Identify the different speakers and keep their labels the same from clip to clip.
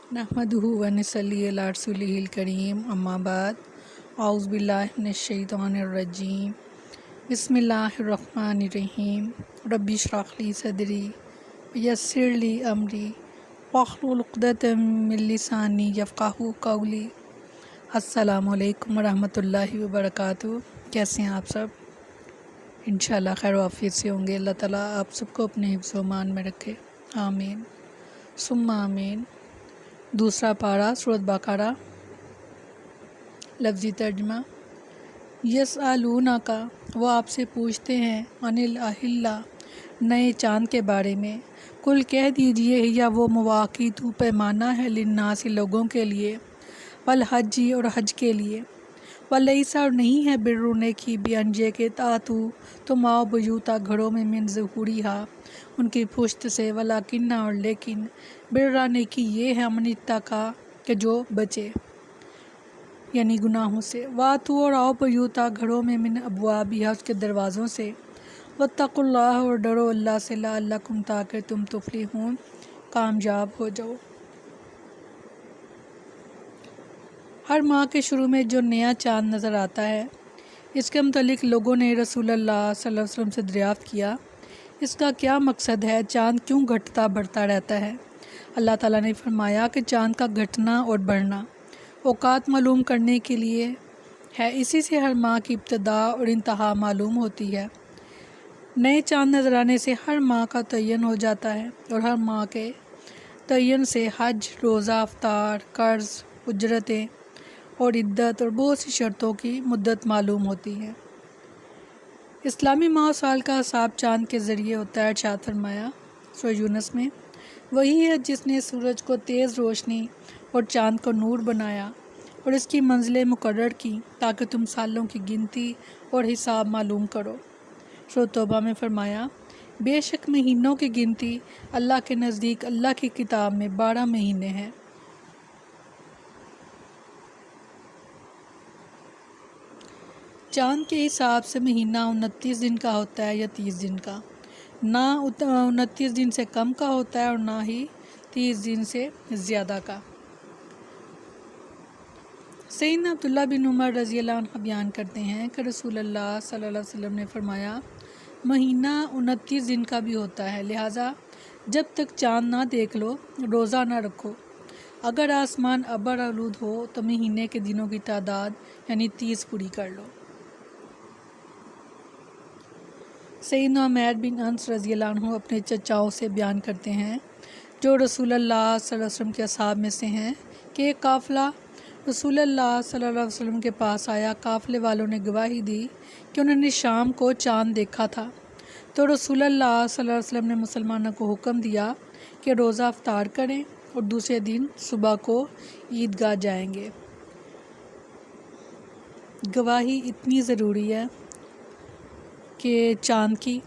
Speaker 1: नहमदुहु व नसल्ली अला रसूलिहिल करीम अम्मा बाद औज़ु बिल्लाहि मिनश शैतानिर रजीम बिस्मिल्लाहिर रहमानिर रहीम रब्बि इश्रह ली सदरी व यस्सिर ली अमरी वहलुल उक़दतम मिन लिसानी यफ़क़हू क़ौली। अस्सलामु अलैकुम व रहमतुल्लाहि व बरकातुहू। कैसे हैं आप सब? इंशाअल्लाह खैर वाफियत से होंगे। अल्लाह ताला आप सबको अपने हिफ्ज़ व मान में रखे, आमीन सुम्मा आमीन। दूसरा पारा सूरत बकरा। लफ्ज़ी तर्जमा। यसअलूना का, वो आपसे पूछते हैं, अनिल अहिल्ला, नए चाँद के बारे में। कुल कह दीजिए, या वो मवाक़ीतु पैमाना है, लिन्नासी लोगों के लिए, वल हज्जी और हज के लिए, वलैसा और नहीं है, बिर्रु नेकी बिअनजे के तातु तुम आओ बयूता घरों में, मिन ज़ुहूरिहा उनकी पुश्त से, वलाकिन्ना और लेकिन, बिर्रा नेकी ये है, अमनित्ता का कि जो बचे यानी गुनाहों से, वातु और आओ बयूता घरों में, मिन अबवाबिहा उसके दरवाज़ों से, वत्तकुल्लाह और डरो अल्लाह से, लअल्लकुम ताकि तुम तुफलिहून कामयाब हो जाओ। हर माह के शुरू में जो नया चाँद नज़र आता है, इसके मुतालिक लोगों ने रसूलुल्लाह सल्लल्लाहु अलैहि वसल्लम से दरियाफ़्त किया, इसका क्या मकसद है? चाँद क्यों घटता बढ़ता रहता है? अल्लाह ताला ने फरमाया कि चाँद का घटना और बढ़ना औकात मालूम करने के लिए है, इसी से हर माह की इब्तिदा और इंतहा मालूम होती है। नए चाँद नज़र आने से हर माह का तयन हो जाता है, और हर माह के तयन से हज, रोज़ा, अफ्तार, कर्ज़, उजरतें और इद्दत और बहुत सी शर्तों की मुद्दत मालूम होती है। इस्लामी माह साल का हिसाब चाँद के ज़रिए होता है। इरशाद फरमाया सूरह यूनुस में, वही है जिसने सूरज को तेज़ रोशनी और चाँद को नूर बनाया और इसकी मंजिलें मुकर्रर की ताकि तुम सालों की गिनती और हिसाब मालूम करो। सूरह तौबा में फरमाया, बेशक महीनों की गिनती अल्लाह के नज़दीक अल्लाह की किताब में 12 महीने हैं। चाँद के हिसाब से महीना 29 दिन का होता है या 30 दिन का, ना 29 दिन से कम का होता है और ना ही 30 दिन से ज़्यादा का। सैयदना अब्दुल्लाह बिन उमर रज़ी अल्लाह अन्हु बयान करते हैं कि रसूलुल्लाह सल्लल्लाहु अलैहि वसल्लम ने फरमाया, महीना 29 दिन का भी होता है, लिहाजा जब तक चाँद ना देख लो रोज़ा ना रखो। अगर आसमान अबर आलूद हो तो महीने के दिनों की तादाद यानी 30 पूरी कर लो। सैयदना उमैर बिन अनस रज़ी अल्लाह अन्हु अपने चचाओं से बयान करते हैं, जो रसूलुल्लाह सल्लल्लाहु अलैहि वसल्लम के असहाब में से हैं, कि एक काफ़िला रसूलुल्लाह सल्लल्लाहु अलैहि वसल्लम के पास आया। काफ़िले वालों ने गवाही दी कि उन्होंने शाम को चाँद देखा था। तो रसूलुल्लाह सल्लल्लाहु अलैहि वसल्लम ने मुसलमानों को हुक्म दिया कि रोज़ा अफ्तार करें और दूसरे दिन सुबह को ईदगाह जाएंगे। गवाही इतनी ज़रूरी है कि चाँद की,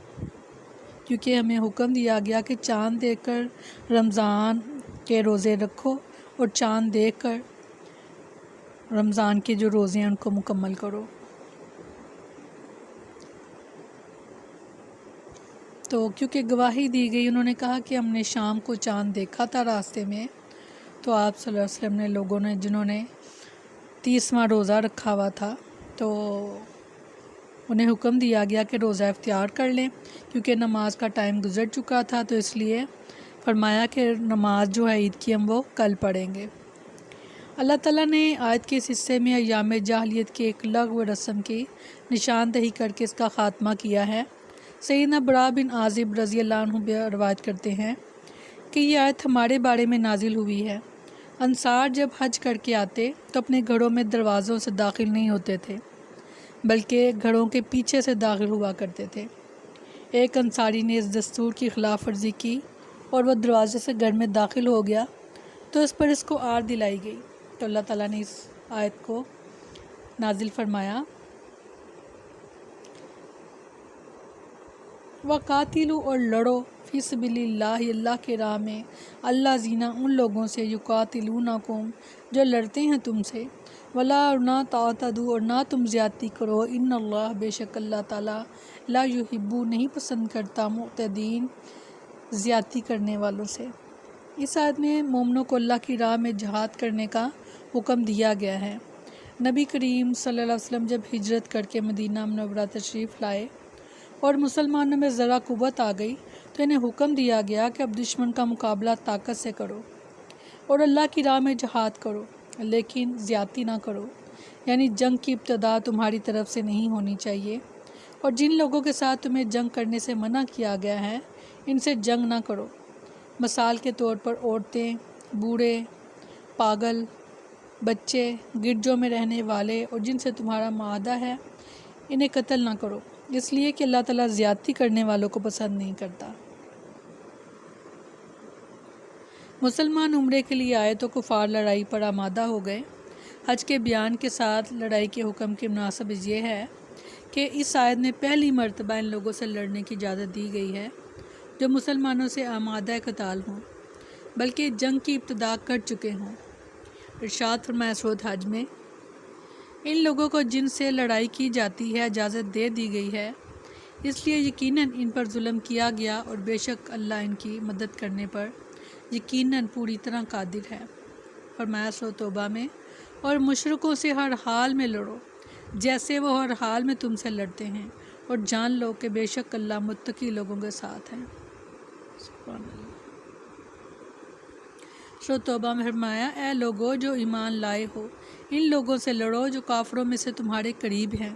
Speaker 1: क्योंकि हमें हुक्म दिया गया कि चाँद देखकर रमज़ान के रोज़े रखो और चाँद देखकर रमज़ान के जो रोज़े हैं उनको मुकम्मल करो। तो क्योंकि गवाही दी गई, उन्होंने कहा कि हमने शाम को चाँद देखा था रास्ते में, तो आप सल्लल्लाहु अलैहि वसल्लम ने लोगों ने जिन्होंने 30वां रोज़ा रखा हुआ था, तो उन्हें हुक्म दिया गया कि रोज़ा इफ्तियार कर लें, क्योंकि नमाज का टाइम गुज़र चुका था। तो इसलिए फरमाया कि नमाज जो है ईद की हम वो कल पढ़ेंगे। अल्लाह ताला ने आयत के इस हिस्से में अय्याम जाहलियत की एक लग़्व रस्म की निशानदही करके इसका ख़ात्मा किया है। सैयदना बरा बिन आज़िब रज़ी अल्लाह अन्हु रवायत करते हैं कि ये आयत हमारे बारे में नाजिल हुई है। अंसार जब हज करके आते तो अपने घरों में दरवाज़ों से दाखिल नहीं होते थे, बल्कि घरों के पीछे से दाखिल हुआ करते थे। एक अंसारी ने इस दस्तूर की खिलाफ वर्जी की और वह दरवाज़े से घर में दाखिल हो गया, तो इस पर इसको आर दिलाई गई। तो अल्लाह ताला ने इस आयत को नाजिल फरमाया, वक़ातिलू और लड़ो फ़ी सबिलिल्लाह अल्लाह के राह में, अल्लाह जीना उन लोगों से, युक़ातिलूनकुम जो लड़ते हैं तुमसे, वला और ना तातदू और ना तुम ज़्यादती करो, इन्नल्लाह बेशक अल्लाह ताला ला युहिब्बु नहीं पसंद करता मुअतदीन ज़्यादती करने वालों से। اس آیت میں مومنوں کو اللہ کی راہ میں جہاد کرنے کا حکم دیا گیا ہے۔ نبی کریم صلی اللہ علیہ وسلم جب ہجرت کر کے مدینہ منورہ تشریف لائے اور مسلمانوں میں ذرا قوت آ گئی تو انہیں حکم دیا گیا کہ اب دشمن کا مقابلہ طاقت سے کرو اور اللہ کی راہ میں جہاد کرو، لیکن زیادتی نہ کرو، یعنی جنگ کی ابتدا تمہاری طرف سے نہیں ہونی چاہیے، اور جن لوگوں کے ساتھ تمہیں جنگ کرنے سے منع کیا گیا ہے ان سے جنگ نہ کرو۔ مثال کے طور پر عورتیں، بوڑھے، پاگل، بچے، گرجوں میں رہنے والے اور جن سے تمہارا معاہدہ ہے انہیں قتل نہ کرو، اس لیے کہ اللہ تعالیٰ زیادتی کرنے والوں کو پسند نہیں کرتا۔ مسلمان عمرے کے لیے آئے تو کفار لڑائی پر آمادہ ہو گئے۔ حج کے بیان کے ساتھ لڑائی کے حکم کی مناسبت یہ ہے کہ اس آیت میں پہلی مرتبہ ان لوگوں سے لڑنے کی اجازت دی گئی ہے جو مسلمانوں سے آمادہ قتال ہوں، بلکہ جنگ کی ابتدا کر چکے ہوں۔ ارشاد فرمایا سورۃ حج میں، ان لوگوں کو جن سے لڑائی کی جاتی ہے اجازت دے دی گئی ہے، اس لیے یقیناً ان پر ظلم کیا گیا اور بے شک اللہ ان کی مدد کرنے پر یقیناً پوری طرح قادر ہے۔ فرمایا سورۃ توبہ میں، اور مشرکوں سے ہر حال میں لڑو جیسے وہ ہر حال میں تم سے لڑتے ہیں، اور جان لو کہ بے شک اللہ متقی لوگوں کے ساتھ ہے۔ سبحان اللہ۔ سورۃ توبہ میں فرمایا، اے لوگو جو ایمان لائے ہو، ان لوگوں سے لڑو جو کافروں میں سے تمہارے قریب ہیں،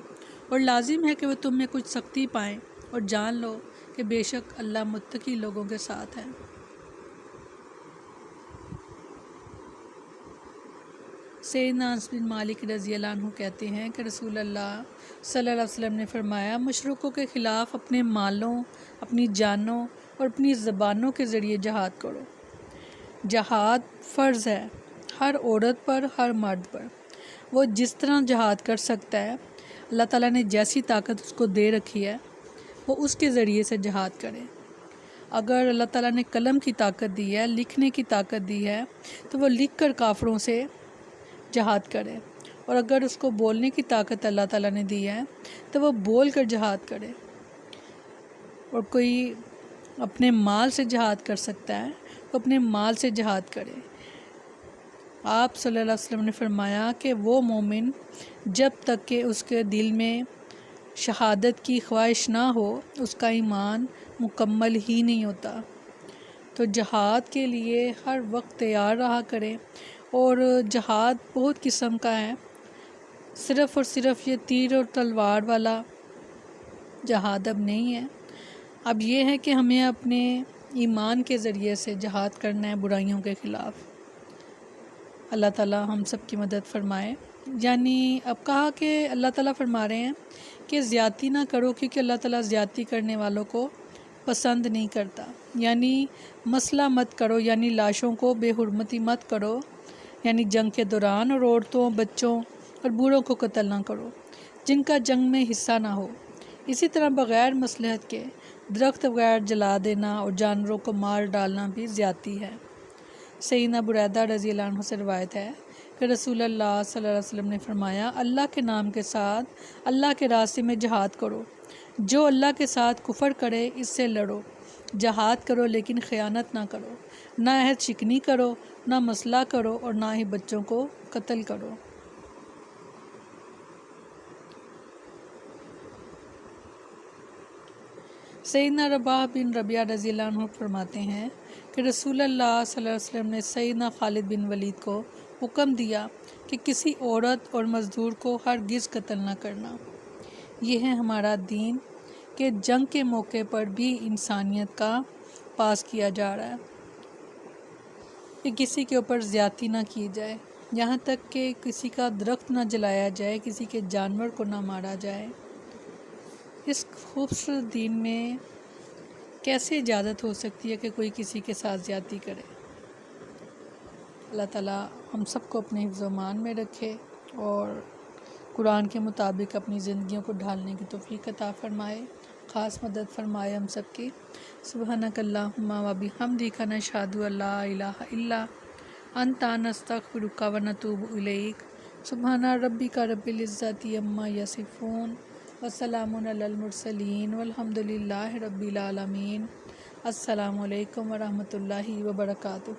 Speaker 1: اور لازم ہے کہ وہ تم میں کچھ سختی پائیں، اور جان لو کہ بے شک اللہ متقی لوگوں کے ساتھ ہے۔ سیدنا انس بن مالک رضی اللہ عنہ کہتے ہیں کہ رسول اللہ صلی اللہ علیہ وسلم نے فرمایا، مشرکوں کے خلاف اپنے مالوں، اپنی جانوں اور اپنی زبانوں کے ذریعے جہاد کرو۔ جہاد فرض ہے ہر عورت پر، ہر مرد پر۔ وہ جس طرح جہاد کر سکتا ہے، اللہ تعالیٰ نے جیسی طاقت اس کو دے رکھی ہے وہ اس کے ذریعے سے جہاد کرے۔ اگر اللہ تعالیٰ نے قلم کی طاقت دی ہے، لکھنے کی طاقت دی ہے، تو وہ لکھ کر کافروں سے جہاد کرے، اور اگر اس کو بولنے کی طاقت اللہ تعالیٰ نے دی ہے تو وہ بول کر جہاد کرے، اور کوئی اپنے مال سے جہاد کر سکتا ہے وہ اپنے مال سے جہاد کرے۔ آپ صلی اللہ علیہ وسلم نے فرمایا کہ وہ مومن جب تک کہ اس کے دل میں شہادت کی خواہش نہ ہو اس کا ایمان مکمل ہی نہیں ہوتا۔ تو جہاد کے لیے ہر وقت تیار رہا کرے، اور جہاد بہت قسم کا ہے، صرف اور صرف یہ تیر اور تلوار والا جہاد اب نہیں ہے۔ اب یہ ہے کہ ہمیں اپنے ایمان کے ذریعے سے جہاد کرنا ہے برائیوں کے خلاف۔ اللہ تعالیٰ ہم سب کی مدد فرمائے۔ یعنی اب کہا کہ اللہ تعالیٰ فرما رہے ہیں کہ زیادتی نہ کرو، کیونکہ اللہ تعالیٰ زیادتی کرنے والوں کو پسند نہیں کرتا۔ یعنی مسئلہ مت کرو، یعنی لاشوں کو بے حرمتی مت کرو، یعنی جنگ کے دوران، اور عورتوں، بچوں اور بوڑھوں کو قتل نہ کرو جن کا جنگ میں حصہ نہ ہو۔ اسی طرح بغیر مصلحت کے درخت وغیرہ جلا دینا اور جانوروں کو مار ڈالنا بھی زیادتی ہے۔ سیدنا بریدہ رضی اللہ عنہ سے روایت ہے کہ رسول اللہ صلی اللہ علیہ وسلم نے فرمایا، اللہ کے نام کے ساتھ اللہ کے راستے میں جہاد کرو، جو اللہ کے ساتھ کفر کرے اس سے لڑو، جہاد کرو لیکن خیانت نہ کرو، نہ عہد شکنی کرو، نہ مسئلہ کرو، اور نہ ہی بچوں کو قتل کرو۔ سیدنا رباح بن ربیعہ رضی اللہ عنہ فرماتے ہیں کہ رسول اللہ صلی اللہ علیہ وسلم نے سیدنا خالد بن ولید کو حکم دیا کہ کسی عورت اور مزدور کو ہرگز قتل نہ کرنا۔ یہ ہے ہمارا دین کہ جنگ کے موقع پر بھی انسانیت کا پاس کیا جا رہا ہے کہ کسی کے اوپر زیادتی نہ کی جائے، یہاں تک کہ کسی کا درخت نہ جلایا جائے، کسی کے جانور کو نہ مارا جائے۔ اس خوبصورت دین میں کیسے اجازت ہو سکتی ہے کہ کوئی کسی کے ساتھ زیادتی کرے؟ اللہ تعالیٰ ہم سب کو اپنے حفظ و امان میں رکھے اور قرآن کے مطابق اپنی زندگیوں کو ڈھالنے کی توفیق عطا فرمائے، خاص مدد فرمائے ہم سب کی۔ سبحانک اللہم و بحمدک نشہد ان لا الہ الا انت نستغفرک و نتوب الیک۔ سبحان ربک رب العزت عما یصفون وسلام علی المرسلین والحمد للہ رب العالمین۔ السلام علیکم ورحمۃ اللہ وبرکاتہ۔